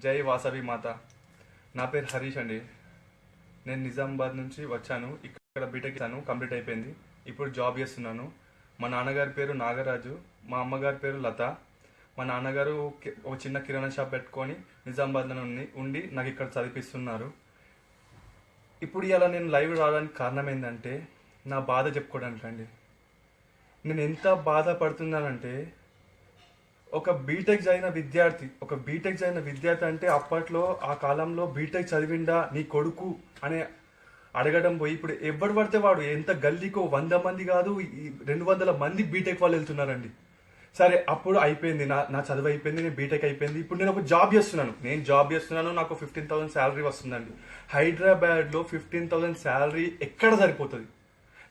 జై వాసవి మాత. నా పేరు హరీష్ అండి. నేను నిజామాబాద్ నుంచి వచ్చాను. ఇక్కడ బీటెక్ కంప్లీట్ అయిపోయింది. ఇప్పుడు జాబ్ చేస్తున్నాను. మా నాన్నగారి పేరు నాగరాజు, మా అమ్మగారి పేరు లత. మా నాన్నగారు ఒక చిన్న కిరాణా షాప్ పెట్టుకొని నిజామాబాద్లో ఉండి నాకు ఇక్కడ చదివిస్తున్నారు. ఇప్పుడు ఇలా నేను లైవ్ రావడానికి కారణం ఏంటంటే నా బాధ చెప్పుకోవడానికి అండి. నేను ఎంత బాధపడుతున్నానంటే ఒక బీటెక్ చదివిన విద్యార్థి అంటే అప్పట్లో ఆ కాలంలో బీటెక్ చదివిండా నీ కొడుకు అనే అడగడం పోయి ఇప్పుడు ఎవడు పడితే వాడు ఎంత గల్లీకో 100 మంది కాదు 200 మంది బీటెక్ వాళ్ళు వెళ్తున్నారండి. సరే అప్పుడు అయిపోయింది, నా చదువు అయిపోయింది, నేను బీటెక్ అయిపోయింది. ఇప్పుడు నేను ఒక జాబ్ చేస్తున్నాను. నాకు 15,000 శాలరీ వస్తుందండి. హైదరాబాద్లో 15,000 శాలరీ ఎక్కడ సరిపోతుంది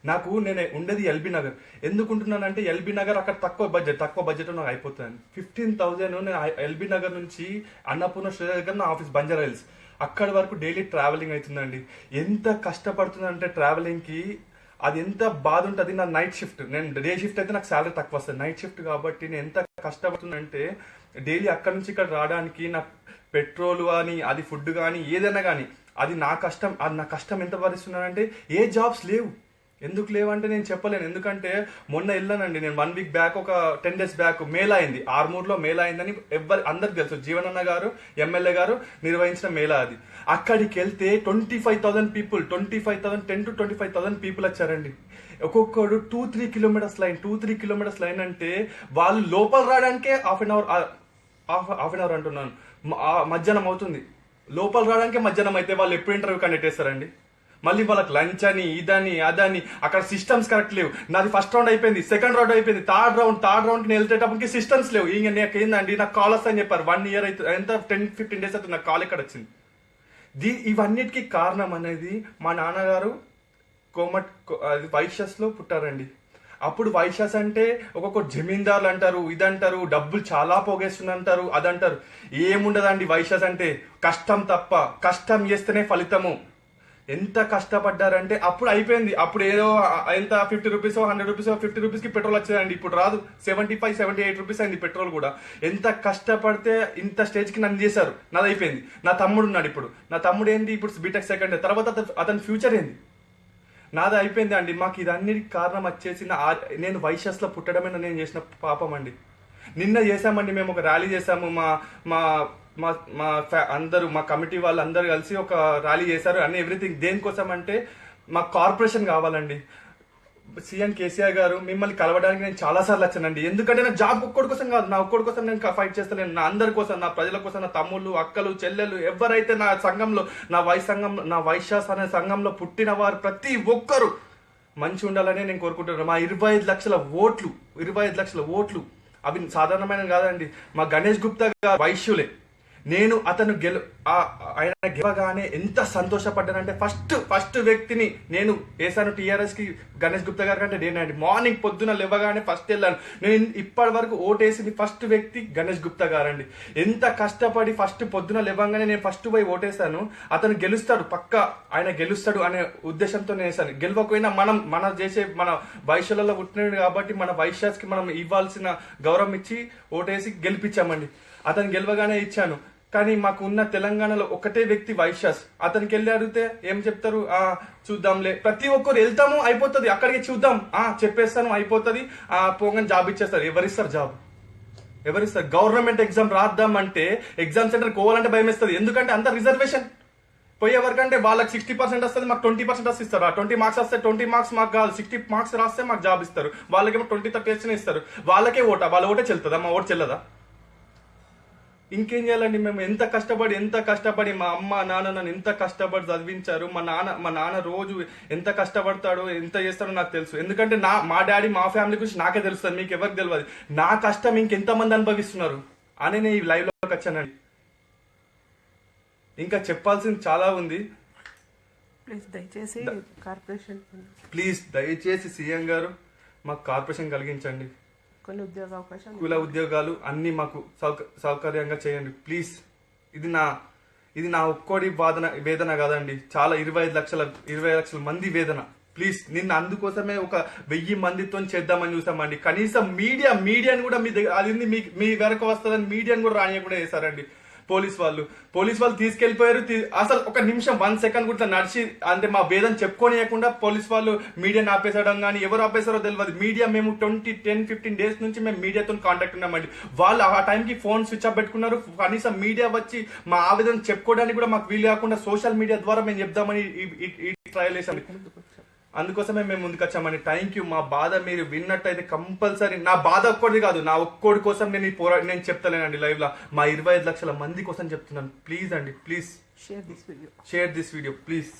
నాకు? నేను ఉండేది ఎల్బీ నగర్. ఎందుకుంటున్నానంటే ఎల్బీ నగర్ అక్కడ తక్కువ బడ్జెట్ నాకు అయిపోతుంది. 15,000 నేను ఎల్బీ నగర్ నుంచి అన్నపూర్ణ స్టేషన్ దగ్గర నా ఆఫీస్ బంజారా హిల్స్, అక్కడి వరకు డైలీ ట్రావెలింగ్ అవుతుందండి. ఎంత కష్టపడుతుందంటే ట్రావెలింగ్కి అది ఎంత బాధ ఉంటుంది. నా నైట్ షిఫ్ట్, నేను డే షిఫ్ట్ అయితే నాకు శాలరీ తక్కువ వస్తుంది. నైట్ షిఫ్ట్ కాబట్టి నేను ఎంత కష్టపడుతుందంటే డైలీ అక్కడి నుంచి ఇక్కడ రావడానికి నా పెట్రోల్ కానీ అది ఫుడ్ కానీ ఏదైనా కానీ అది నా కష్టం ఎంత భరిస్తున్నానంటే ఏ జాబ్స్ లేవు. ఎందుకు లేవంటే నేను చెప్పలేను. ఎందుకంటే మొన్న వెళ్ళానండి నేను 1 వీక్ బ్యాక్, ఒక 10 days బ్యాక్ మేళా అయింది. ఆర్మూర్లో మేళా అయిందని అందరికి తెలుసు. జీవనన్న గారు ఎమ్మెల్యే గారు నిర్వహించిన మేళా అది. అక్కడికి వెళ్తే 25,000 పీపుల్, 10 to 25,000 పీపుల్ వచ్చారండి. ఒక్కొక్కడు 2-3 కిలోమీటర్స్ లైన్ అంటే వాళ్ళు లోపల రావడానికే హాఫ్ అన్ అవర్ అంటున్నాను, మధ్యాహ్నం అవుతుంది. లోపల రావడానికే మధ్యాహ్నం అయితే వాళ్ళు ఎప్పుడు ఇంటర్వ్యూ కండక్ట్ చేస్తారండి? మళ్ళీ వాళ్ళకి లంచ్ అని ఇదని అదని, అక్కడ సిస్టమ్స్ కరెక్ట్ లేవు. నాది ఫస్ట్ రౌండ్ అయిపోయింది, సెకండ్ రౌండ్ అయిపోయింది, థర్డ్ రౌండ్ నేను వెళ్తేటప్పటికి సిస్టమ్స్ లేవు. ఇంక నాకు ఏందండి, నాకు కాల్ వస్తాయని చెప్పారు. 1 year అయితే ఎంత 10-15 days అవుతుంది నాకు కాల్ ఇక్కడ వచ్చింది. ఇవన్నిటికీ కారణం అనేది మా నాన్నగారు వైశ్యాస్లో పుట్టారండి. అప్పుడు వైశ్యాస్ అంటే ఒక్కొక్క జమీందారులు అంటారు, ఇదంటారు, డబ్బులు చాలా పోగేస్తుందంటారు, అదంటారు. ఏముండదండి వైశ్యాస్ అంటే కష్టం తప్ప, కష్టం చేస్తేనే ఫలితము. ఎంత కష్టపడ్డారంటే అప్పుడు అయిపోయింది. అప్పుడు ఏదో ఎంత 50 రూపీస్ 100 రూపీస్ 50 రూపీస్కి పెట్రోల్ వచ్చేదండి. ఇప్పుడు రాదు, 75-78 రూపీస్ అయింది పెట్రోల్ కూడా. ఎంత కష్టపడితే ఇంత స్టేజ్కి నన్ను చేశారు. నాది అయిపోయింది. నా తమ్ముడు ఉన్నాడు. ఇప్పుడు నా తమ్ముడు ఏంది, ఇప్పుడు బీటెక్ సెకండ్ ఇయర్ తర్వాత అతని ఫ్యూచర్ ఏంది? నాది అయిపోయింది అండి. మాకు ఇదన్నిటికి కారణం వచ్చేసి నేను వైశ్యాస్లో పుట్టడమే నేను చేసిన పాపం అండి. నిన్న చేసామండి, మేము ఒక ర్యాలీ చేసాము. అందరూ మా కమిటీ వాళ్ళు అందరు కలిసి ఒక ర్యాలీ చేశారు. అన్ని ఎవ్రీథింగ్ దేనికోసం అంటే మాకు కార్పొరేషన్ కావాలండి. సీఎం కేసీఆర్ గారు మిమ్మల్ని కలవడానికి నేను చాలా సార్లు వచ్చానండి. ఎందుకంటే నా జాబ్ ఒక్కడి కోసం కాదు, నా ఒక్కడి కోసం నేను ఫైట్ చేస్తాను. నా అందరి కోసం, నా ప్రజల కోసం, నా తమ్ముళ్ళు అక్కలు చెల్లెలు ఎవరైతే నా సంఘంలో, నా వైశ్యాస్ అనే సంఘంలో పుట్టిన వారు ప్రతి ఒక్కరు మంచి ఉండాలని నేను కోరుకుంటున్నాను. మా 25 లక్షల ఓట్లు అవి సాధారణమైన కాదండి. మా గణేష్ గుప్తా గారు వైశ్యులే. నేను అతను ఆయన గెలవగానే ఎంత సంతోషపడ్డానంటే ఫస్ట్ వ్యక్తిని నేను వేసాను టీఆర్ఎస్ కి గణేష్ గుప్తా గారి కంటే నేనండి. మార్నింగ్ పొద్దున లేవగానే ఫస్ట్ వెళ్ళాను. నేను ఇప్పటి వరకు ఓటేసింది ఫస్ట్ వ్యక్తి గణేష్ గుప్తా గారండి. ఎంత కష్టపడి ఫస్ట్ పొద్దున లేవగానే నేను ఫస్ట్ పోయి ఓటేసాను. అతను గెలుస్తాడు, ఆయన గెలుస్తాడు అనే ఉద్దేశంతో నేను వేసాను. గెలవకపోయినా మన వైశ్యులలో పుట్టినాడు కాబట్టి మన వైశ్యాస్కి మనం ఇవ్వాల్సిన గౌరవం ఇచ్చి ఓటేసి గెలిపించామండి. అతను గెలవగానే ఇచ్చాను. కానీ మాకు ఉన్న తెలంగాణలో ఒకటే వ్యక్తి వైశ్యాస్. అతనికి వెళ్ళి అడిగితే ఏం చెప్తారు, చూద్దాంలే. ప్రతి ఒక్కరు వెళ్తాము, అయిపోతుంది, అక్కడికి చూద్దాం, చెప్పేస్తాను, అయిపోతుంది, పోగానే జాబ్ ఇచ్చేస్తారు. ఎవరిస్తారు జాబ్? గవర్నమెంట్ ఎగ్జామ్ రాద్దాం అంటే ఎగ్జామ్ సెంటర్ పోవాలంటే భయం వేస్తుంది. ఎందుకంటే అంత రిజర్వేషన్. పోయేవరకంటే వాళ్ళకి 60% వస్తుంది, మాకు 20% వస్తే ఇస్తారు. 20 మార్క్స్ వస్తే 20 మార్క్స్ మాకు కాదు, 60 మార్క్స్ రాస్తే మాకు జాబ్ ఇస్తారు. వాళ్ళకేమో 20-30 ఇస్తారు. వాళ్ళకే వాళ్ళ ఓటే చెల్లుతుందా? మా ఓటు చెల్లదా? ఇంకేం చేయాలండి? మేము ఎంత కష్టపడి మా అమ్మ నాన్న నన్ను ఎంత కష్టపడి చదివించారు. మా నాన్న రోజు ఎంత కష్టపడతాడో, ఎంత చేస్తాడో నాకు తెలుసు. ఎందుకంటే మా డాడీ, మా ఫ్యామిలీ గురించి నాకే తెలుస్తుంది, మీకు ఎవరికి తెలియదు. నా కష్టం ఇంకెంతమంది అనుభవిస్తున్నారు అని నేను ఈ లైవ్ లోకి వచ్చానండి. ఇంకా చెప్పాల్సింది చాలా ఉంది. దయచేసి సీఎం గారు మాకు కార్పొరేషన్ కలిగించండి. కుల ఉద్యోగాలు అన్ని మాకు సౌకర్యంగా చేయండి ప్లీజ్. ఇది నా ఒక్కడి వేదన కాదండి, చాలా 25 లక్షల మంది వేదన. ప్లీజ్, నిన్న అందుకోసమే ఒక 1000 మందితో చేద్దామని చూసామండి. కనీసం మీడియాని కూడా మీ వరకు వస్తుందని మీడియాని కూడా రానియకుండా చేశారండి. పోలీస్ వాళ్ళు తీసుకెళ్లిపోయారు. అసలు ఒక నిమిషం 1 సెకండ్ కూడా నడిచి అంటే మా భేదం చెప్పుకోనియకుండా పోలీస్ వాళ్ళు మీడియా ఆపేసడం కానీ ఎవరు ఆపేసారో తెలియదు. మీడియా మేము 10-15 డేస్ నుంచి మేము మీడియాతో కాంటాక్ట్ ఉన్నామండి. వాళ్ళు ఆ టైంకి ఫోన్ స్విచ్ ఆఫ్ పెట్టుకున్నారు. కనీసం మీడియా వచ్చి మా ఆవేదన చెప్పుకోవడానికి కూడా మాకు వీలు కాకుండా సోషల్ మీడియా ద్వారా మేము చెప్దామని ఈ ట్రయల్ చేసాం. అందుకోసమే మేము ముందుకు వచ్చామని. Thank you. మా బాధ మీరు విన్నట్టయితే కంపల్సరీ, నా బాధ ఒక్కడిది కాదు, నా ఒక్కడి కోసం నేను నేను చెప్తలేనండి లైవ్ లా, మా 25 లక్షల మంది కోసం చెప్తున్నాను. ప్లీజ్ అండి, please share this video please.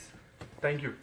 Thank you.